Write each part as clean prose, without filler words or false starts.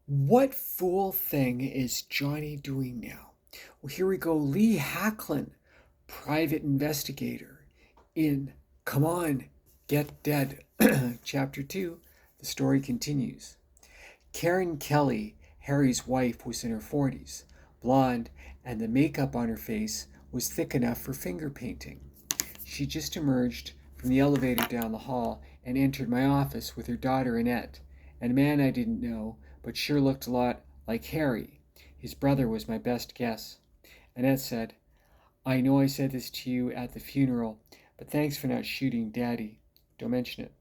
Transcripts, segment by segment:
What fool thing is Johnny doing now? Well, here we go. Lee Hacklin, private investigator in Come On, Get Dead. Chapter 2. The story continues. Karen Kelly, Harry's wife, was in her 40s, blonde, and the makeup on her face was thick enough for finger painting. She just emerged from the elevator down the hall and entered my office with her daughter Annette, and a man I didn't know, but sure looked a lot like Harry. His brother was my best guess. Annette said, "I know I said this to you at the funeral, but thanks for not shooting Daddy. Don't mention it.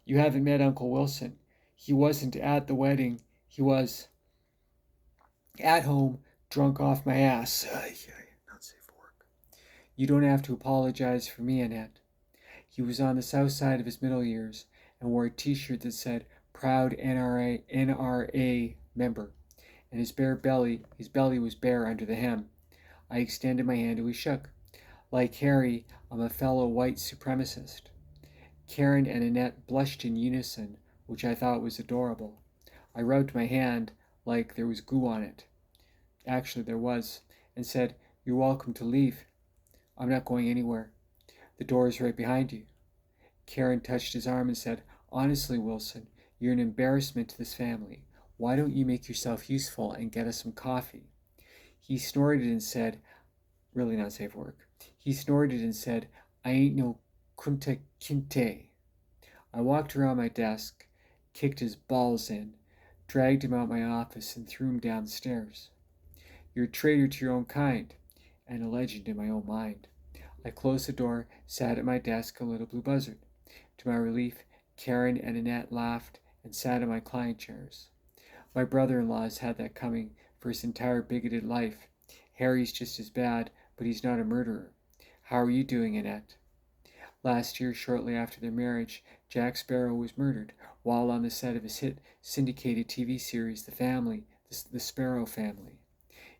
You haven't met Uncle Wilson. He wasn't at the wedding. He was at home, drunk off my ass." Not safe for work. "You don't have to apologize for me, Annette." He was on the south side of his middle years and wore a t-shirt that said "Proud NRA member," and his belly was bare under the hem. I extended my hand and we shook. Like Harry, I'm a fellow white supremacist. Karen and Annette blushed in unison, which I thought was adorable. I rubbed my hand like there was goo on it. Actually, there was, and said, "You're welcome to leave." "I'm not going anywhere. The door is right behind you." Karen touched his arm and said, "Honestly, Wilson, you're an embarrassment to this family. Why don't you make yourself useful and get us some coffee?" He snorted and said, really not safe for work. He snorted and said, "I ain't no kunta kinte." I walked around my desk, kicked his balls in, dragged him out my office, and threw him down the stairs. "You're a traitor to your own kind, and a legend in my own mind." I closed the door, sat at my desk, and lit a blue buzzard. To my relief, Karen and Annette laughed and sat in my client chairs. My brother-in-law has had that coming for his entire bigoted life. Harry's just as bad, but he's not a murderer. How are you doing, Annette? Last year, shortly after their marriage, Jack Sparrow was murdered while on the set of his hit syndicated TV series The Sparrow Family.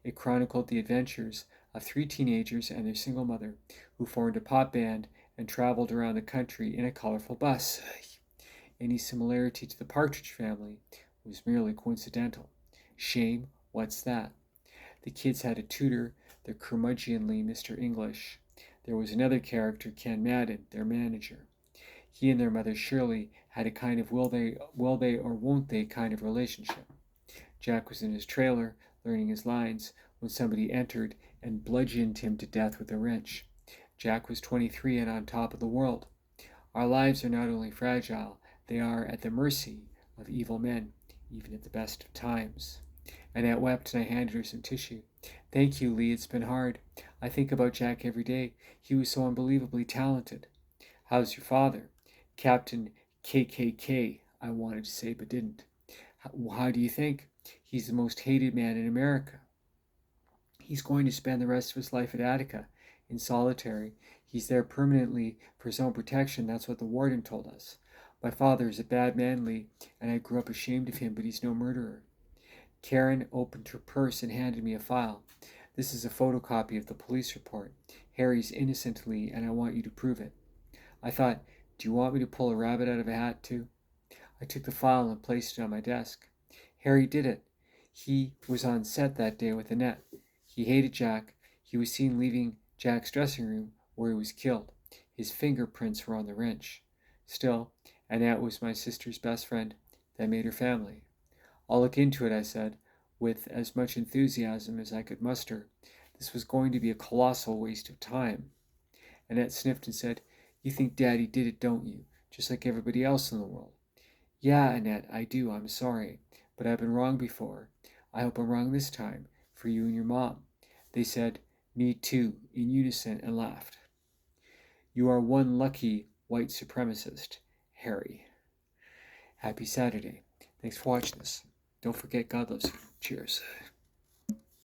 It chronicled the adventures of three teenagers and their single mother, who formed a pop band and traveled around the country in a colorful bus. Any similarity to the Partridge Family was merely coincidental. Shame, what's that? The kids had a tutor, the curmudgeonly Mr. English. There was another character, Ken Madden, their manager. He and their mother Shirley had a kind of will they or won't they kind of relationship. Jack was in his trailer, learning his lines, when somebody entered and bludgeoned him to death with a wrench. Jack was 23 and on top of the world. Our lives are not only fragile, they are at the mercy of evil men, even at the best of times. Annette wept and I handed her some tissue. "Thank you, Lee, it's been hard. I think about Jack every day. He was so unbelievably talented." "How's your father?" "Captain KKK, I wanted to say but didn't." How do you think? He's the most hated man in America. He's going to spend the rest of his life at Attica, in solitary. He's there permanently for his own protection, that's what the warden told us. My father is a bad man, Lee, and I grew up ashamed of him, but he's no murderer. Karen opened her purse and handed me a file. "This is a photocopy of the police report. Harry's innocent, Lee, and I want you to prove it." I thought, do you want me to pull a rabbit out of a hat, too? I took the file and placed it on my desk. Harry did it. He was on set that day with Annette. He hated Jack. He was seen leaving Jack's dressing room where he was killed. His fingerprints were on the wrench. Still, Annette was my sister's best friend. That made her family. "I'll look into it," I said, with as much enthusiasm as I could muster. This was going to be a colossal waste of time. Annette sniffed and said, "You think Daddy did it, don't you? Just like everybody else in the world." "Yeah, Annette, I do. I'm sorry. But I've been wrong before. I hope I'm wrong this time, for you and your mom." They said, "Me too," in unison and laughed. You are one lucky white supremacist, Harry. Happy Saturday. Thanks for watching this. Don't forget, God loves you. Cheers.